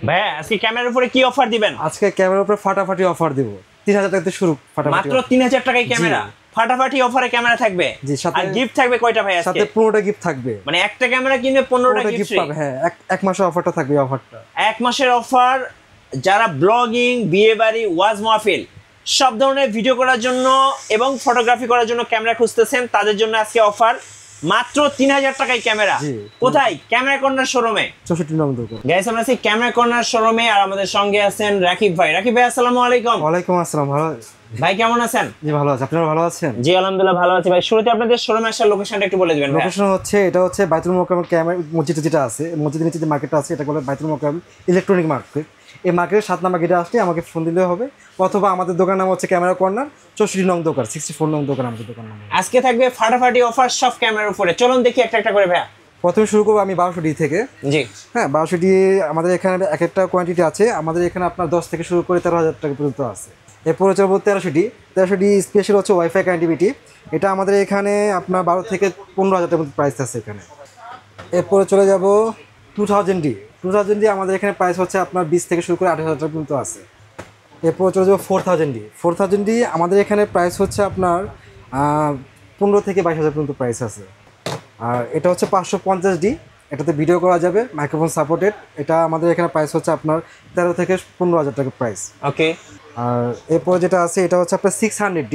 ভাই আজকে ক্যামেরার উপরে কি অফার দিবেন? আজকে ক্যামেরার উপরে ফাটাফাটি অফার দেব। 3000 টাকা থেকে শুরু। ফাটাফাটি মাত্র 3000 টাকায় ক্যামেরা, ফাটাফাটি অফারে ক্যামেরা থাকবে। জি, সাথে আর গিফট থাকবে কয়টা ভাই আজকে? সাথে 15টা গিফট থাকবে। মানে একটা ক্যামেরা কিনবে 15টা গিফট পাবে। হ্যাঁ, এক মাসের অফারটা থাকবে। অফারটা এক মাসের অফার। যারা ব্লগিং, বিয়ে বাড়ি, ওয়াজ মাহফিল সব ধরনের ভিডিও করার জন্য এবং ফটোগ্রাফি করার জন্য ক্যামেরা খুঁজতেছেন, তাদের জন্য আজকে অফার মাত্র 3000 টাকায় ক্যামেরা। কোথায়? ক্যামেরা কর্নার শোরুমে, 64 নং দোকান। গাইস আমরা আছি ক্যামেরা কর্নার শোরুমে, আর আমাদের সঙ্গে আছেন রাকিব ভাই। রাকিব ভাই আসসালামু আলাইকুম। ওয়ালাইকুম আসসালাম। ভালো ভাই কেমন আছেন? জি ভালো আছি। আপনারা ভালো আছেন? জি আলহামদুলিল্লাহ ভালো আছি ভাই। শুরুতে আপনাদের শোরুমে আসার লোকেশনটা একটু বলে দিবেন ভাই। লোকেশন হচ্ছে, এটা হচ্ছে বাইতুল মোকাররম ক্যামেরা মসজিদ যেটা আছে, মসজিদের নিচে যে মার্কেটটা আছে এটা বলে বাইতুল মোকাররম ইলেকট্রনিক মার্কেট। এই মার্কেটের 7 নম্বর গেটে আসলে আমাকে ফোন দিলে হবে, অথবা আমাদের দোকান নাম হচ্ছে ক্যামেরা কর্নার, 64 নং দোকান, 64 নং দোকান আমাদের দোকান নাম। আজকে থাকবে ফাটাফাটি অফার সব ক্যামেরার উপরে। চলুন দেখি একটা একটা করে ভাই। প্রথমে শুরু করবো আমি 1200D থেকে। জি হ্যাঁ, 1200D আমাদের এখানে এক একটা কোয়ান্টিটি আছে। আমাদের এখানে আপনার 10 থেকে শুরু করে 13,000 টাকা পর্যন্ত আছে। এরপরে চলবো 1300D স্পেশাল হচ্ছে ওয়াইফাই কানেক্টিভিটি। এটা আমাদের এখানে আপনার 12 থেকে 15,000 টাকার মতো প্রাইস আছে এখানে। এরপরে চলে যাব 2000D আমাদের এখানে প্রাইস হচ্ছে আপনার 20 থেকে শুরু করে 28,000 টাকা পর্যন্ত আছে। এরপরে চলে যাবো 4000D আমাদের এখানে প্রাইস হচ্ছে আপনার 15 থেকে 22,000 পর্যন্ত প্রাইস আছে। আর এটা হচ্ছে 550D, এটাতে ভিডিও করা যাবে, মাইক্রোফোন সাপোর্টেড। এটা আমাদের এখানে প্রাইস হচ্ছে আপনার 13 থেকে 15,000 টাকা প্রাইস। ওকে। আর এরপরে যেটা আছে এটা হচ্ছে আপনার 600D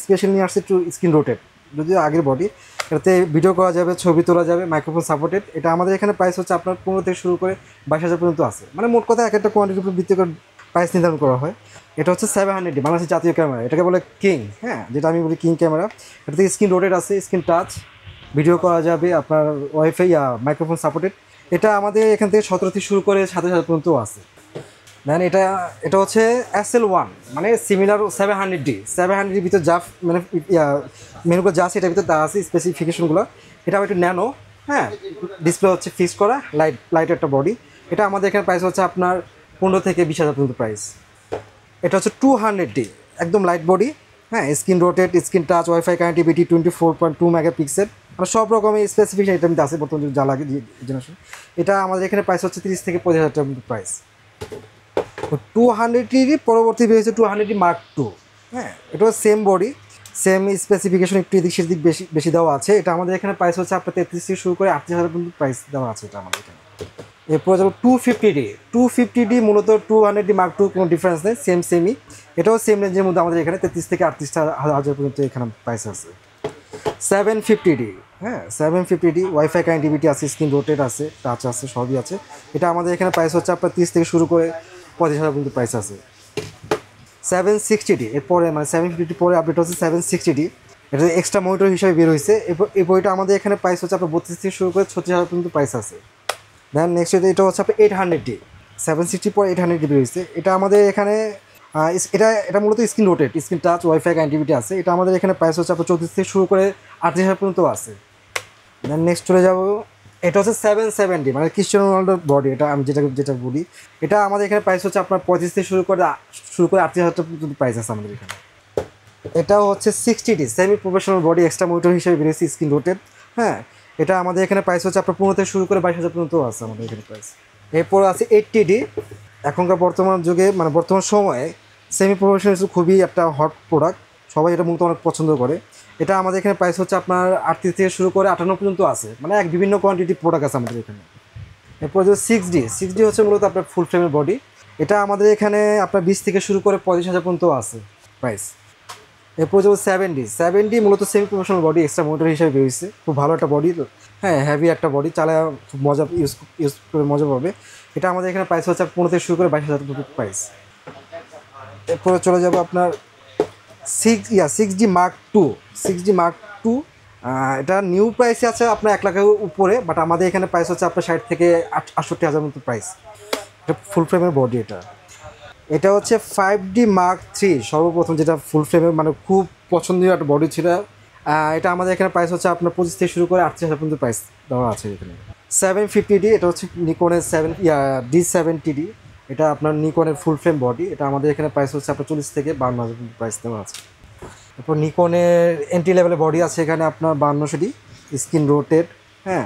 স্পেশাল নিয়ে আসছে একটু স্ক্রিন রোটেট, যদিও আগের বডি। এটাতে ভিডিও করা যাবে, ছবি তোলা যাবে, মাইক্রোফোন সাপোর্টেড। এটা আমাদের এখানে প্রাইস হচ্ছে আপনার 15 থেকে শুরু করে 22,000 পর্যন্ত আছে। মানে মোট কথা এক একটা কোয়ান্টিটির উপর ভিত্তি করে প্রাইস নির্ধারণ করা হয়। এটা হচ্ছে 700D বাংলাদেশের জাতীয় ক্যামেরা, এটাকে বলে কিং। হ্যাঁ, যেটা আমি বলি কিং ক্যামেরা। এটাতে স্ক্রিন রোটেট আছে, স্ক্রিন টাচ, ভিডিও করা যাবে, আপনার ওয়াইফাই মাইক্রোফোন সাপোর্টেড। এটা আমাদের এখান থেকে 17 থেকে শুরু করে 7,000 পর্যন্ত আছে। দেন এটা হচ্ছে SL1, মানে সিমিলার 700D ভিতরে যা মানে মেনুগুলো যা আছে এটার ভিতরে তা আছে স্পেসিফিকেশনগুলো। এটা একটু ন্যানো। হ্যাঁ, ডিসপ্লে হচ্ছে ফিক্স করা, লাইট একটা বডি। এটা আমাদের এখানে প্রাইস হচ্ছে আপনার 15 থেকে 20,000 পর্যন্ত প্রাইস। এটা হচ্ছে 200D, একদম লাইট বডি। হ্যাঁ, screen rotate, screen touch, wifi connectivity, 24.2 megapixel, মানে সব রকমের স্পেসিফিকেশন এটার মধ্যে আছে বর্তমানে যা লাগে জেনারেশন। এটা আমাদের এখানে প্রাইস হচ্ছে 30 থেকে 50,000 টাকার মতো প্রাইস। 200D পরবর্তী বেরিয়েছে 200D Mark II। হ্যাঁ, এটা সেম বডি, সেম স্পেসিফিকেশন, একটু এদিক সেদিক বেশি দেওয়া আছে। এটা আমাদের এখানে প্রাইস হচ্ছে আপনার 33 থেকে শুরু করে 38,000 পর্যন্ত প্রাইস দেওয়া আছে এটা আমাদের এখানে। এরপরে যাবো 250D মূলত 200D Mark II কোনো ডিফারেন্স নেই, সেমই। এটাও সেম রেঞ্জের মধ্যে আমাদের এখানে 33 থেকে 38,000 পর্যন্ত এখানে প্রাইস আছে। 750D, হ্যাঁ 750D ওয়াইফাই কানেক্টিভিটি আছে, স্ক্রিন রোটেট আছে, টাচ আছে, সবই আছে। এটা আমাদের এখানে প্রাইস হচ্ছে আপনার 30 থেকে শুরু করে 35,000 পর্যন্ত প্রাইস আছে। 760D এরপরে, মানে 750D পরে আপডেট হচ্ছে 760D। এটা এক্সট্রা মনিটর হিসেবে বের হয়েছে। এই বইটা আমাদের এখানে প্রাইস হচ্ছে আপনার 32 থেকে শুরু করে 36,000 পর্যন্ত প্রাইস আছে। দেন নেক্সট এটা হচ্ছে আপনার 800D, 760 পরে 800D বের হয়েছে। এটা আমাদের এখানে এটা মূলত screen rotate, screen touch, wifi connectivity আছে। এটা আমাদের এখানে প্রাইস হচ্ছে আপনার 34 থেকে শুরু করে 38,000 পর্যন্ত আছে। দেন নেক্সট চলে যাবো, এটা হচ্ছে 770, মানে ক্রিস্টিয়ানো রোনাল্ডোর বডি। এটা আমি যেটা বলি, এটা আমাদের এখানে প্রাইস হচ্ছে আপনার 35 থেকে শুরু করে 38,000 পর্যন্ত প্রাইস আছে আমাদের এখানে। এটাও হচ্ছে 60D semi professional body, extra monitor হিসেবে বেরিয়েছে, স্ক্রিন রোটেট। হ্যাঁ, এটা আমাদের এখানে প্রাইস হচ্ছে আপনার 15 থেকে শুরু করে 22,000 পর্যন্ত আছে আমাদের এখানে প্রাইস। এরপর আছে 80D। এখনকার বর্তমান যুগে, মানে বর্তমান সময়ে সেমি প্রফেশনাল খুবই একটা হট প্রোডাক্ট, সবাই এটা মূলত অনেক পছন্দ করে। এটা আমাদের এখানে প্রাইস হচ্ছে আপনার 38 থেকে শুরু করে 58 পর্যন্ত আছে, মানে বিভিন্ন কোয়ান্টিটি প্রোডাক্ট আছে আমাদের এখানে। এরপর যে 6D হচ্ছে মূলত আপনার ফুল ফ্রেমের বডি। এটা আমাদের এখানে আপনার 20 থেকে শুরু করে 35,000 পর্যন্ত আছে প্রাইস। এরপর যে 7D মূলত semi professional body, extra motor হিসেবে বেরিয়েছে, খুব ভালো একটা বডি। হ্যাঁ, হেভি একটা বডি, চালায় খুব মজা, ইউজ করে মজা পাবে। এটা আমাদের এখানে প্রাইস হচ্ছে 15 থেকে শুরু করে 22,000 প্রাইস। এরপরে চলে যাবো আপনার 6D Mark II। এটা নিউ প্রাইসে আছে আপনার 1 লাখের উপরে, বাট আমাদের এখানে প্রাইস হচ্ছে আপনার 60 থেকে 68,000 মতো প্রাইস। এটা ফুল ফ্রেমের বডি। এটা হচ্ছে 5D Mark III, সর্বপ্রথম যেটা ফুল ফ্রেমের, মানে খুব পছন্দনীয় একটা বডি ছিল। এটা আমাদের এখানে প্রাইস হচ্ছে আপনার 25 থেকে শুরু করে 38,000 পর্যন্ত প্রাইস দেওয়া আছে এখানে। 750D এটা হচ্ছে নিকনের D70D, এটা আপনার নিকনের ফুল ফ্রেম বডি। এটা আমাদের এখানে প্রাইস হচ্ছে আপনার 40 থেকে 52,000 পর্যন্ত প্রাইস দেওয়া আছে। তারপর নিকনের এন্ট্রি লেভেলের বডি আছে এখানে আপনার 5200D, স্ক্রিন রোটেট। হ্যাঁ,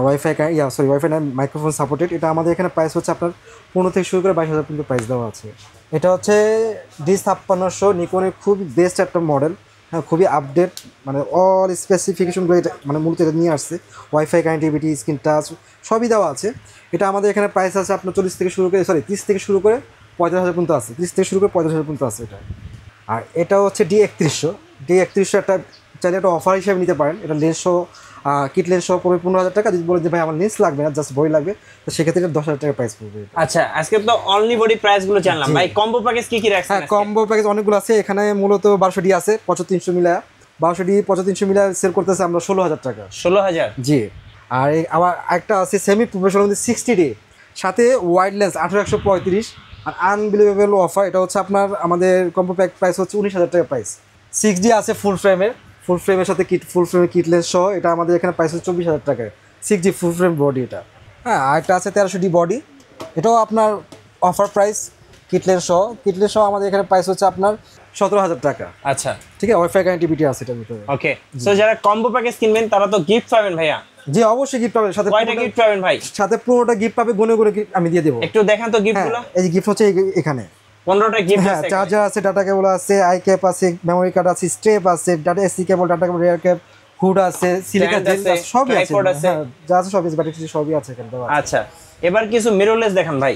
ওয়াইফাই ওয়াইফাই না, মাইক্রোফোন সাপোর্টেড। এটা আমাদের এখানে প্রাইস হচ্ছে আপনার 15 থেকে শুরু করে 22,000 পর্যন্ত প্রাইস দেওয়া আছে। এটা হচ্ছে D5600 নিকনের খুবই বেস্ট একটা মডেল, হ্যাঁ খুবই আপডেট, মানে অল স্পেসিফিকেশনগুলো এটা মানে মূলত এটা নিয়ে আসছে। ওয়াইফাই কানেক্টিভিটি, স্ক্রিন টাচ সবই দেওয়া আছে। এটা আমাদের এখানে প্রাইস আছে আপনার 30 থেকে শুরু করে 30 থেকে শুরু করে 45,000 পর্যন্ত আছে, 30 থেকে শুরু করে 45,000 পর্যন্ত আছে এটা। আর এটা হচ্ছে D3100 একটা চাইলে একটা অফার হিসেবে নিতে পারেন। এটা লেন্স সহ কিট লেন্স সহ পড়বে 15,000 টাকা। যদি বলেন যে ভাই আমার লেন্স লাগবে না, জাস্ট বডি লাগবে, তো সেক্ষেত্রে এটা 10,000 টাকা প্রাইস পড়বে। আচ্ছা, আজকে তো অনলি বডি প্রাইস গুলো জানলাম ভাই, কম্বো প্যাকেজ কি কি রাখছেন? হ্যাঁ, কম্বো প্যাকেজ অনেকগুলো আছে এখানে, মূলত 1200 ডি আছে, 7500 মিলা 1200 ডি 7500 মিলা সেল করতেছে আমরা 16,000 টাকা। 16,000? জি। আর আবার একটা আছে সেমি প্রফেশনাল মধ্যে 60 ডি, সাথে ওয়াইড লেন্স 1835। আর আনবিলিভেবল অফার, এটা হচ্ছে আপনার আমাদের কম্বো প্যাক প্রাইস হচ্ছে 19,000 টাকা প্রাইস। 6D আছে ফুল ফ্রেমের সাথে ফুল ফ্রেমের কিট লেন্স সহ, এটা আমাদের এখানে প্রাইস হচ্ছে 24,000 টাকায়। 6D ফুল ফ্রেম বডি এটা। হ্যাঁ, আর একটা আছে 1300 ডি বডি, এটাও আপনার অফার প্রাইস কিট লেন্স সহ আমাদের এখানে প্রাইস হচ্ছে আপনার 17,000 টাকা। আচ্ছা, ঠিক আছে, ওয়াইফাই কানেক্টিভিটি আছে এটার ভিতরে। ওকে, সো যারা কম্বো প্যাকেজ কিনবেন তারা তো গিফট পাবেন ভাইয়া? জি, অবশ্যই গিফট পাবেন। সাথে কয়টা গিফট পাবেন ভাই? সাথে 15টা গিফট পাবে, গুনে আমি দিয়ে দেবো। একটু দেখান তো গিফটগুলো। এই যে গিফট হচ্ছে এখানে 15টা গিফট হ্যাঁ, আছে। চার্জার আছে, ডাটা কেবল আছে, আই ক্যাপ আছে, মেমোরি কার্ড আছে, স্ট্রেপ আছে, ডাটা এসি কেবল, data cable, rare cap, hood আছে, সিলিকা জেল আছে, সবই আছে। হ্যাঁ, যা আছে সবই আছে, ব্যাটারি সবই আছে এখানে দেওয়া আছে। আচ্ছা, এবার কিছু মিররলেস দেখান ভাই।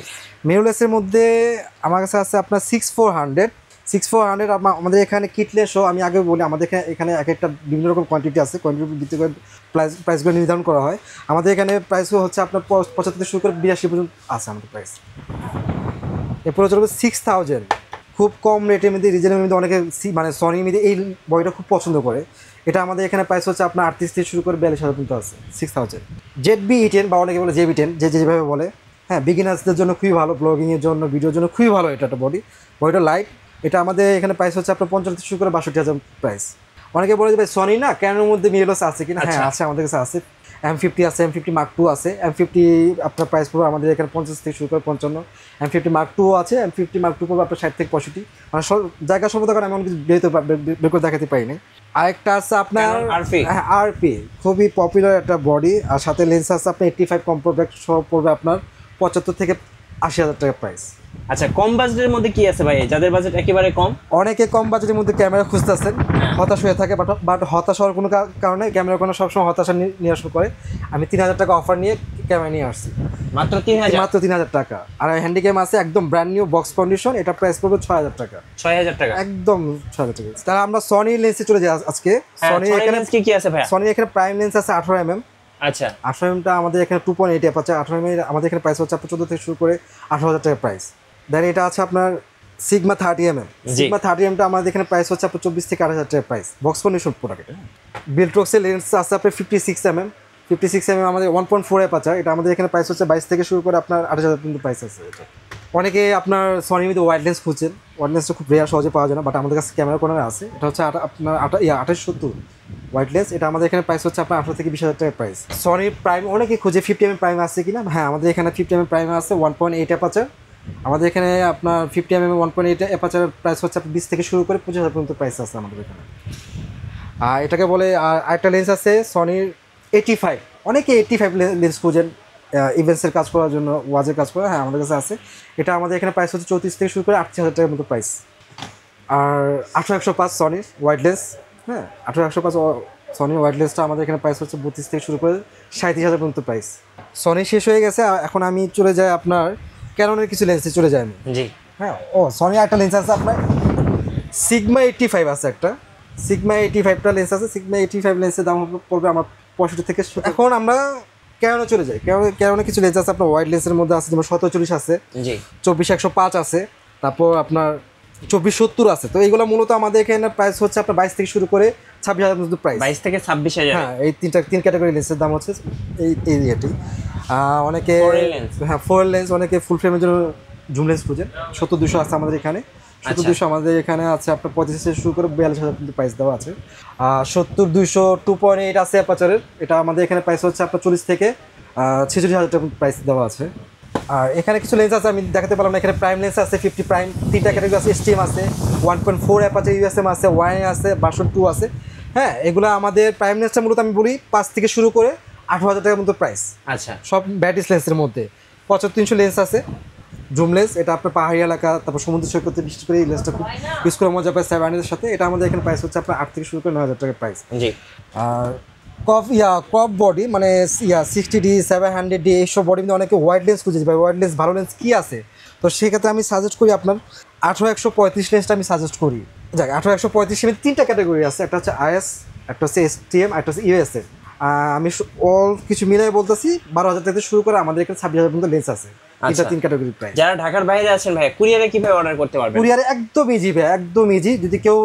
মিররলেসের মধ্যে আমার কাছে আছে আপনার 6400 আমাদের এখানে কিটলেস সহ। আমি আগে বলি, আমাদের এখানে এক একটা বিভিন্ন রকম কোয়ান্টিটি আছে, কোয়ান্টিটির ভিত্তি করে প্রাইসগুলো নির্ধারণ করা হয়। আমাদের এখানে প্রাইসও হচ্ছে আপনার 75 থেকে শুরু করে 82 পর্যন্ত আছে আমাদের প্রাইস। এরপরে চলবে 6000, খুব কম রেটের মধ্যে, রিজনেবল মধ্যে। অনেকে মানে সনির মধ্যে এই বইটা খুব পছন্দ করে। এটা আমাদের এখানে প্রাইস হচ্ছে আপনার 38 থেকে শুরু করে 42,000 পর্যন্ত আছে। 6000 ZB-E10 বা অনেকে বলে JB-10, যেভাবে বলে। হ্যাঁ, বিগিনার্সদের জন্য খুবই ভালো, ব্লগিংয়ের জন্য, ভিডিওর জন্য খুবই ভালো এটা একটা বডিটা লাইট। এটা আমাদের এখানে প্রাইস হচ্ছে আপনার 50 থেকে শুরু করে 62,000 প্রাইস। অনেকে বলে যে ভাই সনি না, ক্যানোনের মধ্যে মিররলেস আছে কিনা? হ্যাঁ আছে, আমাদের কাছে আছে। M50 আছে, M50 Mark II আছে। M50 আপনার প্রাইস পড়বে আমাদের এখানে 50 থেকে শুরু করে 55। M50 Mark II আছে, M50 Mark II পড়বে আপনার 60 থেকে 65। মানে সব জায়গা সম্মত কারণে আমি অনেক কিছু বের করে দেখাতে পারিনি। আরেকটা আছে আপনার RP, খুবই পপুলার একটা বডি। আর সাথে লেন্স আছে আপনার 85 কম্পোব্যাক্ট সহ, পড়বে আপনার 75 থেকে 80,000 টাকা প্রাইস। আচ্ছা, কম বাজেটের মধ্যে কি আছে ভাই, যাদের বাজেট একেবারে কম? অনেকে কম বাজেটের মধ্যে ক্যামেরা খুঁজতেছেন, হতাশ হয়ে থাকে, বাট হতাশ হওয়ার কোনো কারণে ক্যামেরা কোনো সবসময় হতাশা নিয়ে আসা করে। আমি 3,000 টাকা অফার নিয়ে ক্যামেরা নিয়ে আসছি, মাত্র 3,000 টাকা। আর হ্যান্ডিক্যাম আছে একদম ব্র্যান্ড নিউ বক্স কন্ডিশন, এটা প্রাইস পড়বে 6,000 টাকা। 6,000 টাকা, একদম 6,000 টাকা। তাহলে আমরা সনি লেন্সে চলে যাই আজকে। সনি এখানে কি আছে ভাই? সনি এখানে প্রাইম লেন্স আছে 18mm। আচ্ছা, 18mm আমাদের এখানে 2.8 অ্যাপারচার। 18mm আমাদের এখানে প্রাইস হচ্ছে আপনার 14 থেকে শুরু করে 18,000 টাকা প্রাইস। দেন এটা আছে আপনার সিগমা 30mm। সিগমা 30mm আমাদের এখানে প্রাইস হচ্ছে আপনার 24 থেকে 28,000 টাকা প্রাইস, বক্স কন্ডিশন প্রোডাক্ট। বিল্ট্রক্সের লেন্স আছে আপনার 56mm আমাদের 1.4 অ্যাপারচার। এটা আমাদের এখানে প্রাইস হচ্ছে 22 থেকে শুরু করে আপনার 28,000 পর্যন্ত প্রাইস আছে এটা। অনেকে আপনার সনির মধ্যে ওয়াইড লেন্স খুঁজছেন, ওয়াইড লেন্সটা খুব রেয়ার, সহজে পাওয়া যায় না, বাট আমাদের কাছে ক্যামেরা কর্নারে আছে। এটা হচ্ছে আপনার 2870 ওয়াইড লেন্স। এটা আমাদের এখানে প্রাইস হচ্ছে আপনার 18 থেকে 20,000 টাকা প্রাইস। সনির প্রাইম অনেকে খুঁজে 50mm প্রাইম আছে কিনা? হ্যাঁ, আমাদের এখানে 50mm প্রাইম আছে 1.8 অ্যাপারচার। আমাদের এখানে আপনার 50mm 1.8 অ্যাপারচার প্রাইস হচ্ছে আপনার 20 থেকে শুরু করে 25,000 পর্যন্ত প্রাইস আছে আমাদের এখানে। আর এটাকে বলে, আর একটা লেন্স আছে সনির 85। অনেকে 85 লেন্স খুঁজেন ইভেন্টসের কাজ করার জন্য, ওয়াজের কাজ করা। হ্যাঁ, আমাদের কাছে আছে। এটা আমাদের এখানে প্রাইস হচ্ছে 34 থেকে শুরু করে 38,000 টাকার মতো প্রাইস। আর 18-105 সনির ওয়াইড লেন্স, হ্যাঁ 18-105 সনির ওয়াইড লেন্সটা আমাদের এখানে প্রাইস হচ্ছে 32 থেকে শুরু করে 37,000 পর্যন্ত প্রাইস। সনি শেষ হয়ে গেছে, এখন আমি চলে যাই আপনার ক্যাননের কিছু লেন্সে চলে যাই আমি। জি হ্যাঁ, সনি একটা লেন্স আছে আপনার সিগমা 85 আছে একটা। সিগমা 85টা লেন্স আছে। সিগমা 85 লেন্সের দাম পড়বে আমার 65 থেকে। এখন আমরা ক্যাননে চলে যাই। ক্যাননে কিছু লেন্স আছে আপনার ওয়াইড লেন্সের মধ্যে আছে, যেমন 1740 আছে, 24-105 আছে, তারপর আপনার 2470 আছে। তো এইগুলো মূলত আমাদের এখানে প্রাইস হচ্ছে আপনার 22 থেকে শুরু করে 26,000 পর্যন্ত প্রাইস। 22 থেকে 26,000। হ্যাঁ, এই তিন ক্যাটাগরি লেন্সের দাম হচ্ছে এই রেটে। অনেকে হ্যাঁ ফোর লেন্স, অনেকে ফুল ফ্রেমের জন্য জুম লেন্স খুঁজেন। 70-200 আছে আমাদের এখানে। 70-200 আমাদের এখানে আছে আপনার 35 থেকে শুরু করে 42,000 পর্যন্ত প্রাইস দেওয়া আছে। 70-200 2.8 আছে অ্যাপারচারের। এটা আমাদের এখানে প্রাইস হচ্ছে আপনার 40 থেকে 46,000 টাকা প্রাইস দেওয়া আছে। আর এখানে কিছু লেন্স আছে আমি দেখাতে পারলাম না। এখানে প্রাইম লেন্স আছে 50 প্রাইম, 3টা ক্যাটাগরি আছে। STM আছে, 1.4 অ্যাপারচার USM আছে, ওয়াইন আছে, ভার্সন 2 আছে। হ্যাঁ, এগুলো আমাদের প্রাইম লেন্সটা মূলত আমি বলি 5 থেকে শুরু করে 18,000 টাকার মতো প্রাইস। আচ্ছা সব ব্যাটিস লেন্সের মধ্যে 7500 লেন্স আছে, জুম লেন্স। এটা আপনার পাহাড়ি এলাকা, তারপর সমুদ্র সৈকতে বিশেষ করে এই লেন্সটা খুব ইউজ করে মজা পায় 700 এর সাথে। এটা আমাদের এখানে প্রাইস হচ্ছে আপনার 8 থেকে শুরু করে 9,000 টাকার প্রাইস। জি। আর ক্রপ বডি মানে 60D 700D এইসব বডি মধ্যে অনেকে ওয়াইড লেন্স খুঁজেছে ভাই, ওয়াইড লেন্স ভালো লেন্স কী আছে? তো সেক্ষেত্রে আমি সাজেস্ট করি আপনার 18-135 লেন্সটা আমি সাজেস্ট করি। যাক 18-135 এর 3টা ক্যাটাগরি আছে, একটা হচ্ছে IS, একটা হচ্ছে STM, একটা হচ্ছে USF। আমি অল কিছু মিলাই বলতেছি 12,000 থেকে শুরু করে আমাদের এখানে 26,000 পর্যন্ত লেন্স আছে। এটা 3 ক্যাটাগরি প্রাইস। যারা ঢাকার বাইরে আছেন ভাই, কুরিয়ারে কিভাবে অর্ডার করতে পারবেন? কুরিয়ারে একদম ইজি ভাই, একদম ইজি। যদি কেউ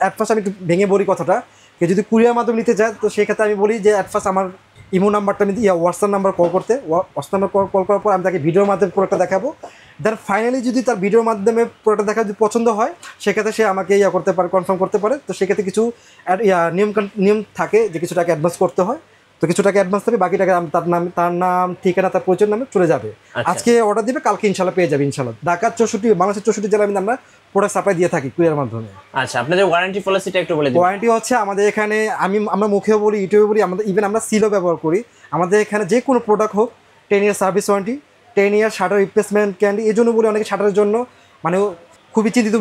অ্যাট ফার্স্ট আমি একটু ভেঙে বলি কথাটা, কেউ যদি কুরিয়ার মাধ্যমে নিতে চায় তো সেক্ষেত্রে আমি বলি যে অ্যাট ফার্স্ট আমার ইমো নাম্বারটা আমি হোয়াটসঅ্যাপ নাম্বার কল করতে, হোয়াটসঅ্যাপ নাম্বার কল করার পর আমি তাকে ভিডিওর মাধ্যমে প্রোডাক্টটা দেখাবো। দেন ফাইনালি যদি তার ভিডিওর মাধ্যমে প্রোডাক্টটা দেখা যদি পছন্দ হয় সেক্ষেত্রে সে আমাকে করতে পারে, কনফার্ম করতে পারে। তো সেক্ষেত্রে কিছু নিয়ম থাকে যে কিছু টাকা অ্যাডভান্স করতে হয়। তো কিছু টাকা অ্যাডভান্স দেবে, বাকি টাকা তার নাম ঠিকানা তার পরিচয় নামে চলে যাবে। আজকে অর্ডার দিবে, কালকে ইনশাল্লাহ পেয়ে যাবে ইনশাল্লাহ। ঢাকার 64 বাংলাদেশের 64 জেলায় আমরা প্রোডাক্ট সাপ্লাই দিয়ে থাকি কুরিয়ার মাধ্যমে। আচ্ছা, আপনাদের ওয়ারেন্টি পলিসিটা একটু বলে দিন। ওয়ারেন্টি হচ্ছে আমাদের এখানে আমরা মুখেও বলি, ইউটিউবে বলি, আমাদের ইভেন আমরা সিলও ব্যবহার করি। আমাদের এখানে যে কোনো প্রোডাক্ট হোক 10 ইয়ার সার্ভিস ওয়ারেন্টি, 10 ইয়ার শাটার রিপ্লেসমেন্ট গ্যারান্টি। এই জন্য বলি অনেকে শাটারের জন্য মানে খুবই চিন্তিত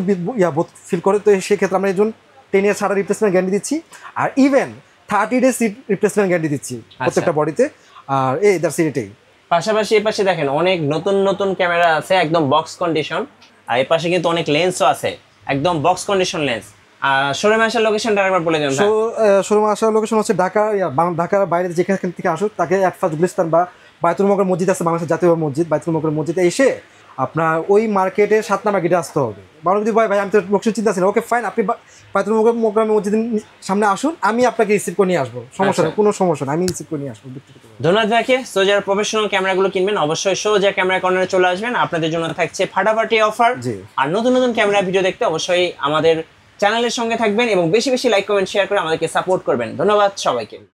ফিল করে। তো সেক্ষেত্রে আমরা এই জন্য 10 ইয়ার শাটার রিপ্লেসমেন্ট গ্যারান্টি দিচ্ছি। আর ইভেন 30 ডেজ রিপ্লেসমেন্ট গ্যারান্টি দিচ্ছি প্রত্যেকটা বডিতে। আর এটাই পাশাপাশি এই পাশে দেখেন অনেক নতুন নতুন ক্যামেরা আছে একদম বক্স কন্ডিশন। আর এই পাশে কিন্তু অনেক লেন্সও আছে, একদম বক্স কন্ডিশন লেন্স। শোরুমে আসার লোকেশনটা আরেকবার বলে দেন। শোরুমে আসার লোকেশন হচ্ছে ঢাকার বাইরে যেখান থেকে আসুক তাকে একফাজ গুলিস্তান বা বায়তুল মোকাররম মসজিদ আছে, বাংলাদেশের জাতীয় মসজিদ, বায়তুল মোকাররম মসজিদে এসে আপনার ওই মার্কেটের 7 নাম্বার গেটে আসতে হবে। বাংলা যদি ভাই আমি তো লোকেশন চিন্তা আছি না, ওকে ফাইন, আপনি বায়তুল মোকাররম মসজিদের সামনে আসুন, আমি আপনাকে রিসিভ করে নিয়ে আসবো, সমস্যা নেই, কোনো সমস্যা নেই, আমি রিসিভ করে নিয়ে আসবো। ধন্যবাদ ভাইকে। সো যারা প্রফেশনাল ক্যামেরাগুলো কিনবেন অবশ্যই সোজা ক্যামেরা কর্নারে চলে আসবেন, আপনাদের জন্য থাকছে ফাটাফাটি অফার। আর নতুন নতুন ক্যামেরা ভিডিও দেখতে অবশ্যই আমাদের চ্যানেলের সঙ্গে থাকবেন এবং বেশি বেশি লাইক কমেন্ট শেয়ার করে আমাদেরকে সাপোর্ট করবেন। ধন্যবাদ সবাইকে।